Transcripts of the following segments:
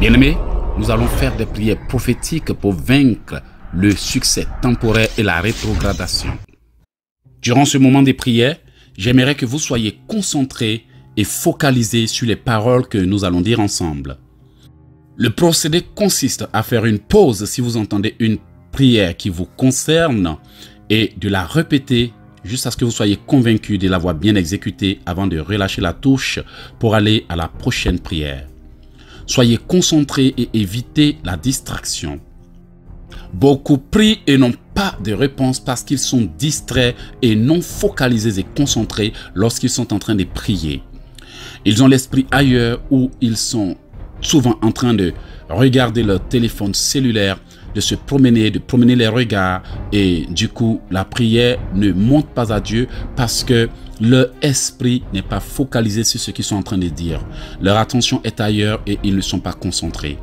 Bien-aimés, nous allons faire des prières prophétiques pour vaincre le succès temporaire et la rétrogradation. Durant ce moment de prière, j'aimerais que vous soyez concentrés et focalisés sur les paroles que nous allons dire ensemble. Le procédé consiste à faire une pause si vous entendez une prière qui vous concerne et de la répéter jusqu'à ce que vous soyez convaincus de l'avoir bien exécutée avant de relâcher la touche pour aller à la prochaine prière. Soyez concentrés et évitez la distraction. Beaucoup prient et n'ont pas de réponse parce qu'ils sont distraits et non focalisés et concentrés lorsqu'ils sont en train de prier. Ils ont l'esprit ailleurs ou ils sont souvent en train de regarder leur téléphone cellulaire, de se promener, de promener les regards et du coup la prière ne monte pas à Dieu parce que leur esprit n'est pas focalisé sur ce qu'ils sont en train de dire. Leur attention est ailleurs et ils ne sont pas concentrés.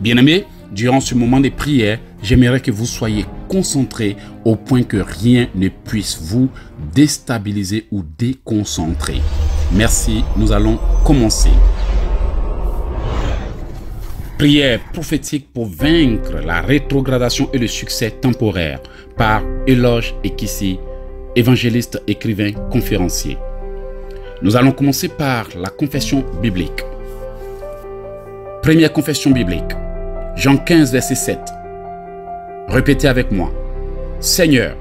Bien-aimés, durant ce moment de prière, j'aimerais que vous soyez concentrés au point que rien ne puisse vous déstabiliser ou déconcentrer. Merci, nous allons commencer. Prière prophétique pour vaincre la rétrogradation et le succès temporaire par Eloge Ekisi, évangéliste, écrivain, conférencier. Nous allons commencer par la confession biblique. Première confession biblique, Jean 15, verset 7. Répétez avec moi. Seigneur,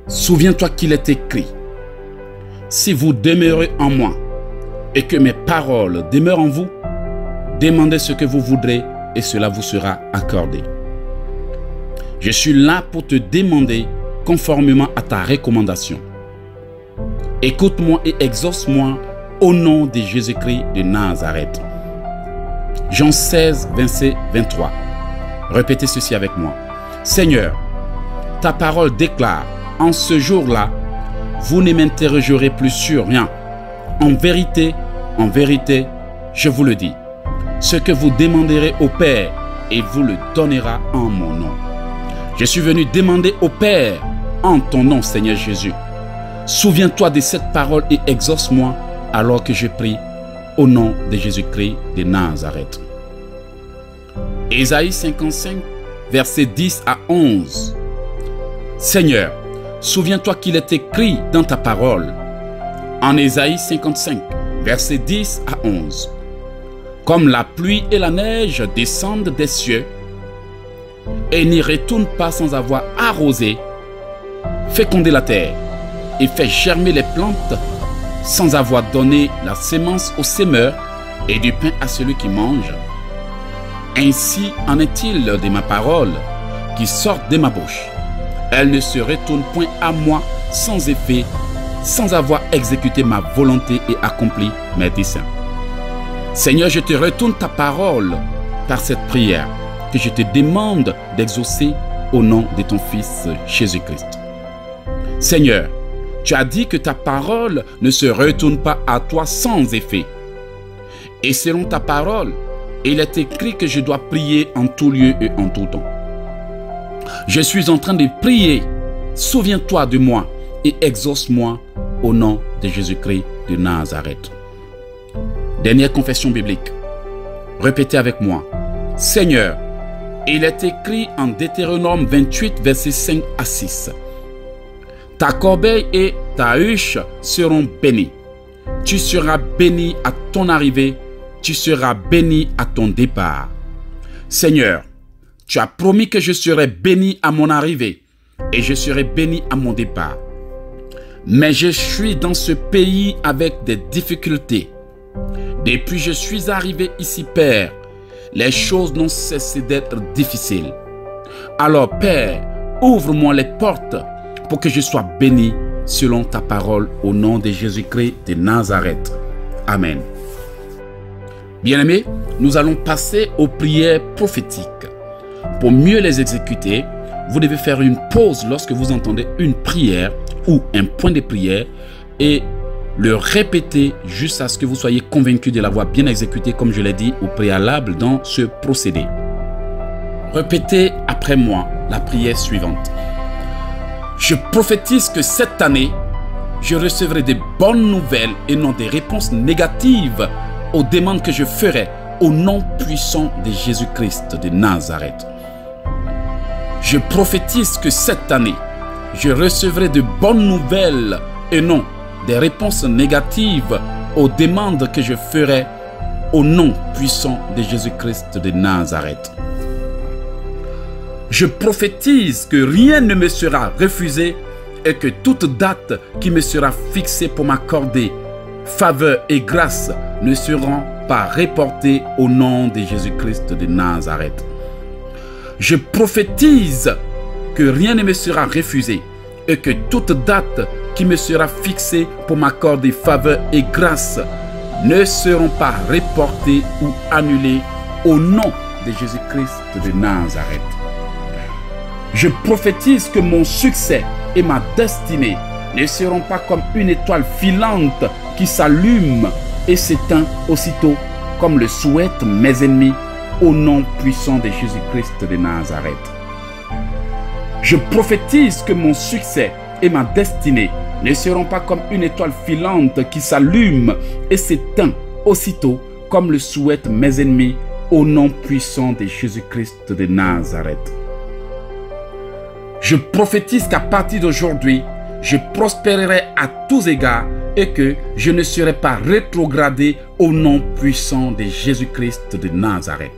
souviens-toi qu'il est écrit, si vous demeurez en moi et que mes paroles demeurent en vous, demandez ce que vous voudrez et cela vous sera accordé. Je suis là pour te demander conformément à ta recommandation. Écoute-moi et exauce-moi au nom de Jésus-Christ de Nazareth. Jean 16, verset 23. Répétez ceci avec moi. Seigneur, ta parole déclare, en ce jour-là, vous ne m'interrogerez plus sur rien. En vérité, je vous le dis. Ce que vous demanderez au Père, et vous le donnera en mon nom. Je suis venu demander au Père en ton nom, Seigneur Jésus. Souviens-toi de cette parole et exauce-moi alors que je prie au nom de Jésus-Christ de Nazareth. Ésaïe 55, versets 10 à 11. Seigneur, souviens-toi qu'il est écrit dans ta parole. En Ésaïe 55, versets 10 à 11. Comme la pluie et la neige descendent des cieux et n'y retournent pas sans avoir arrosé, fécondé la terre et fait germer les plantes sans avoir donné la sémence au semeur et du pain à celui qui mange. Ainsi en est-il de ma parole qui sort de ma bouche. Elle ne se retourne point à moi sans effet, sans avoir exécuté ma volonté et accompli mes desseins. Seigneur, je te retourne ta parole par cette prière que je te demande d'exaucer au nom de ton Fils Jésus-Christ. Seigneur, tu as dit que ta parole ne se retourne pas à toi sans effet. Et selon ta parole, il est écrit que je dois prier en tout lieu et en tout temps. Je suis en train de prier. Souviens-toi de moi et exauce-moi au nom de Jésus-Christ de Nazareth. Dernière confession biblique. Répétez avec moi. Seigneur, il est écrit en Deutéronome 28, versets 5 à 6. Ta corbeille et ta huche seront bénies. Tu seras béni à ton arrivée, tu seras béni à ton départ. Seigneur, tu as promis que je serai béni à mon arrivée et je serai béni à mon départ. Mais je suis dans ce pays avec des difficultés. Depuis que je suis arrivé ici, Père, les choses n'ont cessé d'être difficiles. Alors, Père, ouvre-moi les portes pour que je sois béni selon ta parole au nom de Jésus-Christ de Nazareth. Amen. Bien-aimés, nous allons passer aux prières prophétiques. Pour mieux les exécuter, vous devez faire une pause lorsque vous entendez une prière ou un point de prière et le répéter jusqu'à ce que vous soyez convaincus de l'avoir bien exécuté comme je l'ai dit au préalable dans ce procédé. Répétez après moi la prière suivante. Je prophétise que cette année, je recevrai des bonnes nouvelles et non des réponses négatives aux demandes que je ferai au nom puissant de Jésus-Christ de Nazareth. Je prophétise que cette année, je recevrai de bonnes nouvelles et non des réponses négatives aux demandes que je ferai au nom puissant de Jésus-Christ de Nazareth. Je prophétise que rien ne me sera refusé et que toute date qui me sera fixée pour m'accorder faveur et grâce ne seront pas reportées au nom de Jésus-Christ de Nazareth. Je prophétise que rien ne me sera refusé et que toute date qui me sera fixée pour m'accorder faveur et grâce ne seront pas reportées ou annulées au nom de Jésus-Christ de Nazareth. Je prophétise que mon succès et ma destinée ne seront pas comme une étoile filante qui s'allume et s'éteint aussitôt comme le souhaitent mes ennemis au nom puissant de Jésus-Christ de Nazareth. Je prophétise que mon succès et ma destinée ne seront pas comme une étoile filante qui s'allume et s'éteint aussitôt comme le souhaitent mes ennemis au nom puissant de Jésus-Christ de Nazareth. Je prophétise qu'à partir d'aujourd'hui, je prospérerai à tous égards et que je ne serai pas rétrogradé au nom puissant de Jésus-Christ de Nazareth.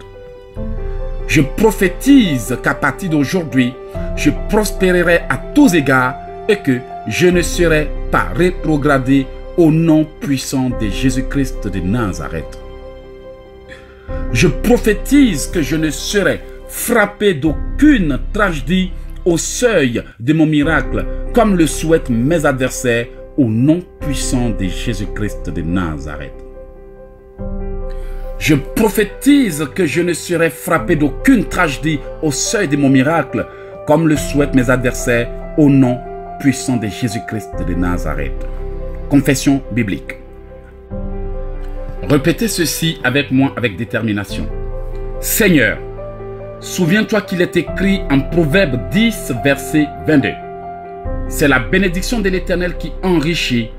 Je prophétise qu'à partir d'aujourd'hui, je prospérerai à tous égards et que je ne serai pas rétrogradé au nom puissant de Jésus-Christ de Nazareth. Je prophétise que je ne serai frappé d'aucune tragédie au seuil de mon miracle, comme le souhaitent mes adversaires, au nom puissant de Jésus-Christ de Nazareth. Je prophétise que je ne serai frappé d'aucune tragédie au seuil de mon miracle, comme le souhaitent mes adversaires, au nom puissant de Jésus-Christ de Nazareth. Confession biblique. Répétez ceci avec moi avec détermination. Seigneur, souviens-toi qu'il est écrit en Proverbe 10, verset 22. C'est la bénédiction de l'Éternel qui enrichit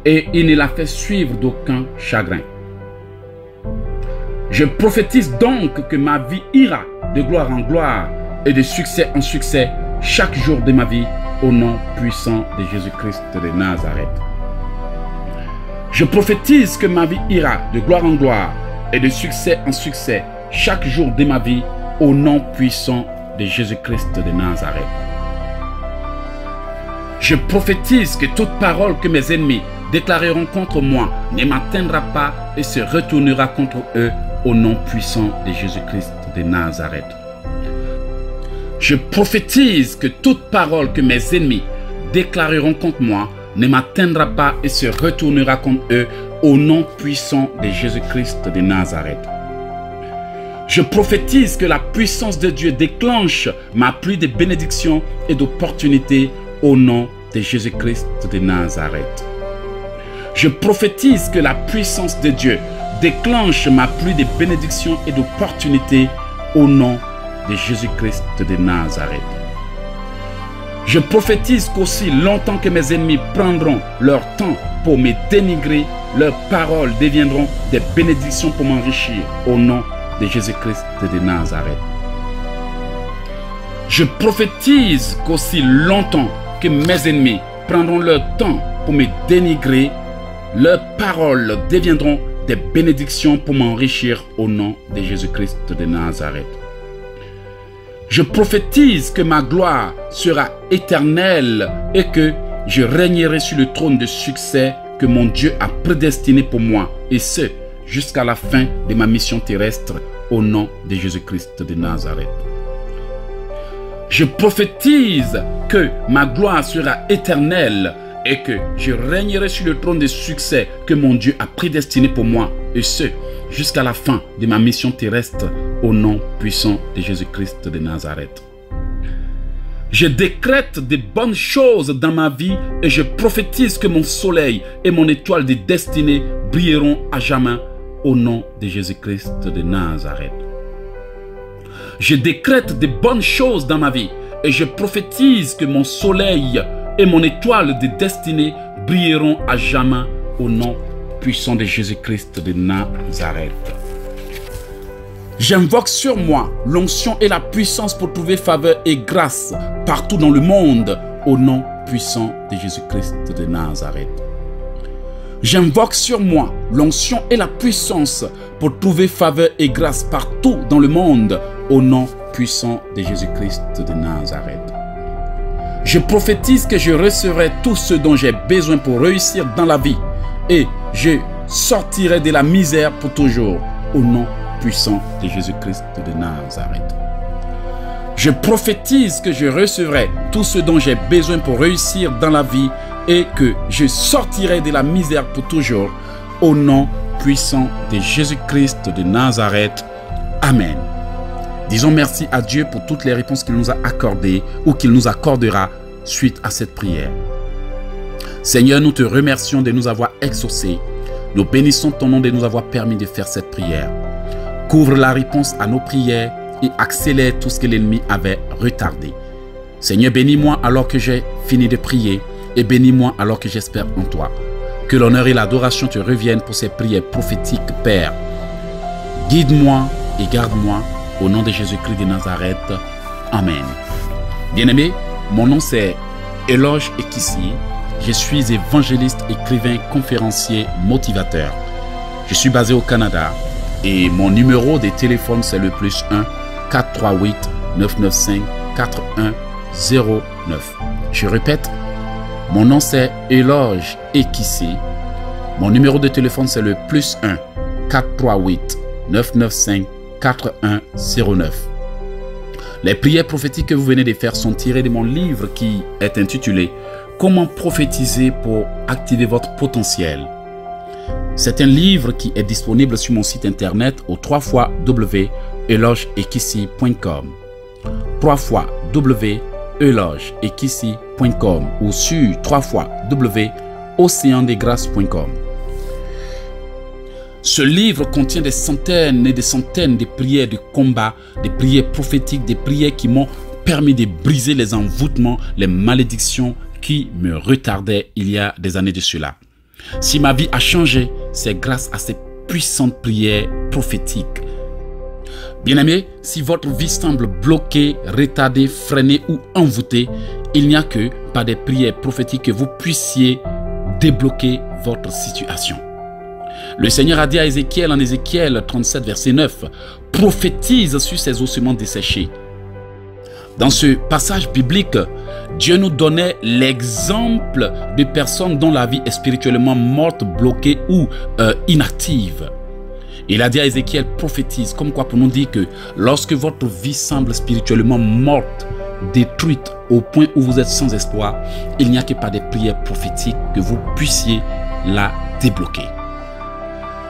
et il ne la fait suivre d'aucun chagrin. Je prophétise donc que ma vie ira de gloire en gloire et de succès en succès chaque jour de ma vie au nom puissant de Jésus-Christ de Nazareth. Je prophétise que ma vie ira de gloire en gloire et de succès en succès chaque jour de ma vie au nom puissant de Jésus-Christ de Nazareth. Je prophétise que toute parole que mes ennemis déclareront contre moi ne m'atteindra pas et se retournera contre eux au nom puissant de Jésus-Christ de Nazareth. Je prophétise que toute parole que mes ennemis déclareront contre moi ne m'atteindra pas et se retournera contre eux au nom puissant de Jésus-Christ de Nazareth. Je prophétise que la puissance de Dieu déclenche ma pluie de bénédictions et d'opportunités au nom de Jésus-Christ de Nazareth. Je prophétise que la puissance de Dieu déclenche ma pluie de bénédictions et d'opportunités au nom de Jésus-Christ de Nazareth. Je prophétise qu'aussi longtemps que mes ennemis prendront leur temps pour me dénigrer, leurs paroles deviendront des bénédictions pour m'enrichir au nom de Jésus-Christ de Nazareth. Je prophétise qu'aussi longtemps que mes ennemis prendront leur temps pour me dénigrer, leurs paroles deviendront des bénédictions pour m'enrichir au nom de Jésus-Christ de Nazareth. Je prophétise que ma gloire sera éternelle et que je régnerai sur le trône de succès que mon Dieu a prédestiné pour moi, et ce, jusqu'à la fin de ma mission terrestre, au nom de Jésus-Christ de Nazareth. Je prophétise que ma gloire sera éternelle et que je régnerai sur le trône de succès que mon Dieu a prédestiné pour moi, et ce, jusqu'à la fin de ma mission terrestre, au nom puissant de Jésus-Christ de Nazareth. Je décrète de bonnes choses dans ma vie et je prophétise que mon soleil et mon étoile de destinée brilleront à jamais au nom de Jésus-Christ de Nazareth. Je décrète de bonnes choses dans ma vie et je prophétise que mon soleil et mon étoile de destinée brilleront à jamais au nom puissant de Jésus-Christ de Nazareth. J'invoque sur moi l'onction et la puissance pour trouver faveur et grâce partout dans le monde au nom puissant de Jésus-Christ de Nazareth. J'invoque sur moi l'onction et la puissance pour trouver faveur et grâce partout dans le monde au nom puissant de Jésus-Christ de Nazareth. Je prophétise que je recevrai tout ce dont j'ai besoin pour réussir dans la vie et je sortirai de la misère pour toujours au nom puissant de Jésus-Christ de Nazareth. Je prophétise que je recevrai tout ce dont j'ai besoin pour réussir dans la vie et que je sortirai de la misère pour toujours au nom puissant de Jésus-Christ de Nazareth. Amen. Disons merci à Dieu pour toutes les réponses qu'il nous a accordées ou qu'il nous accordera suite à cette prière. Seigneur, nous te remercions de nous avoir exaucés. Nous bénissons ton nom de nous avoir permis de faire cette prière. Couvre la réponse à nos prières et accélère tout ce que l'ennemi avait retardé. Seigneur, bénis-moi alors que j'ai fini de prier et bénis-moi alors que j'espère en toi. Que l'honneur et l'adoration te reviennent pour ces prières prophétiques, Père. Guide-moi et garde-moi au nom de Jésus-Christ de Nazareth. Amen. Bien-aimé, mon nom c'est Eloge Ekissi. Je suis évangéliste, écrivain, conférencier, motivateur. Je suis basé au Canada et mon numéro de téléphone c'est le +1 438 995 4109. Je répète, mon nom c'est Eloge Ekissi. Mon numéro de téléphone c'est le +1 438 995 4109. Les prières prophétiques que vous venez de faire sont tirées de mon livre qui est intitulé « Comment prophétiser pour activer votre potentiel ». C'est un livre qui est disponible sur mon site internet au www.elogeekissi.com www.elogeekissi.com ou sur www.oceandegrâce.com. Ce livre contient des centaines et des centaines de prières de combat, des prières prophétiques, des prières qui m'ont permis de briser les envoûtements, les malédictions qui me retardaient il y a des années de cela. Si ma vie a changé, c'est grâce à ces puissantes prières prophétiques. Bien-aimés, si votre vie semble bloquée, retardée, freinée ou envoûtée, il n'y a que par des prières prophétiques que vous puissiez débloquer votre situation. Le Seigneur a dit à Ézéchiel en Ézéchiel 37 verset 9, « Prophétise sur ces ossements desséchés ». Dans ce passage biblique, Dieu nous donnait l'exemple de personnes dont la vie est spirituellement morte, bloquée ou inactive. Il a dit à Ézéchiel, prophétise, comme quoi pour nous dire que lorsque votre vie semble spirituellement morte, détruite au point où vous êtes sans espoir, il n'y a que par des prières prophétiques que vous puissiez la débloquer.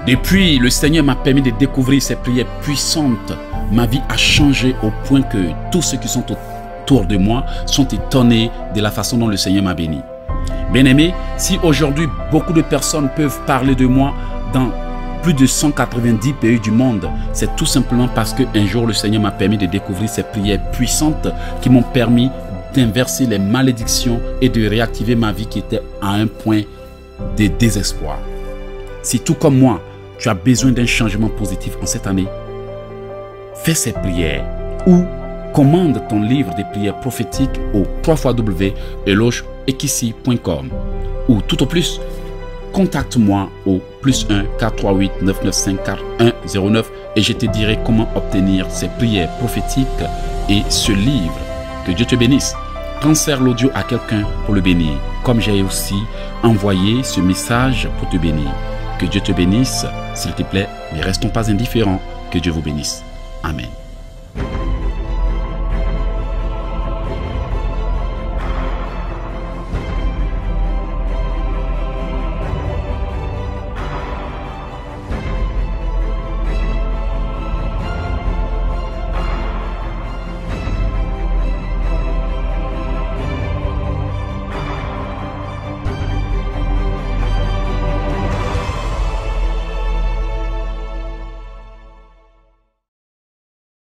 Depuis, le Seigneur m'a permis de découvrir ces prières puissantes. Ma vie a changé au point que tous ceux qui sont autour de moi sont étonnés de la façon dont le Seigneur m'a béni. Bien-aimé, si aujourd'hui beaucoup de personnes peuvent parler de moi dans plus de 190 pays du monde, c'est tout simplement parce qu'un jour le Seigneur m'a permis de découvrir ces prières puissantes qui m'ont permis d'inverser les malédictions et de réactiver ma vie qui était à un point de désespoir. Si tout comme moi, tu as besoin d'un changement positif en cette année, fais ces prières ou commande ton livre de prières prophétiques au www.elogeekissi.com ou tout au plus, contacte-moi au +1 438 995 4109 et je te dirai comment obtenir ces prières prophétiques et ce livre. Que Dieu te bénisse. Transfère l'audio à quelqu'un pour le bénir, comme j'ai aussi envoyé ce message pour te bénir. Que Dieu te bénisse, s'il te plaît, ne restons pas indifférents. Que Dieu vous bénisse. Amen.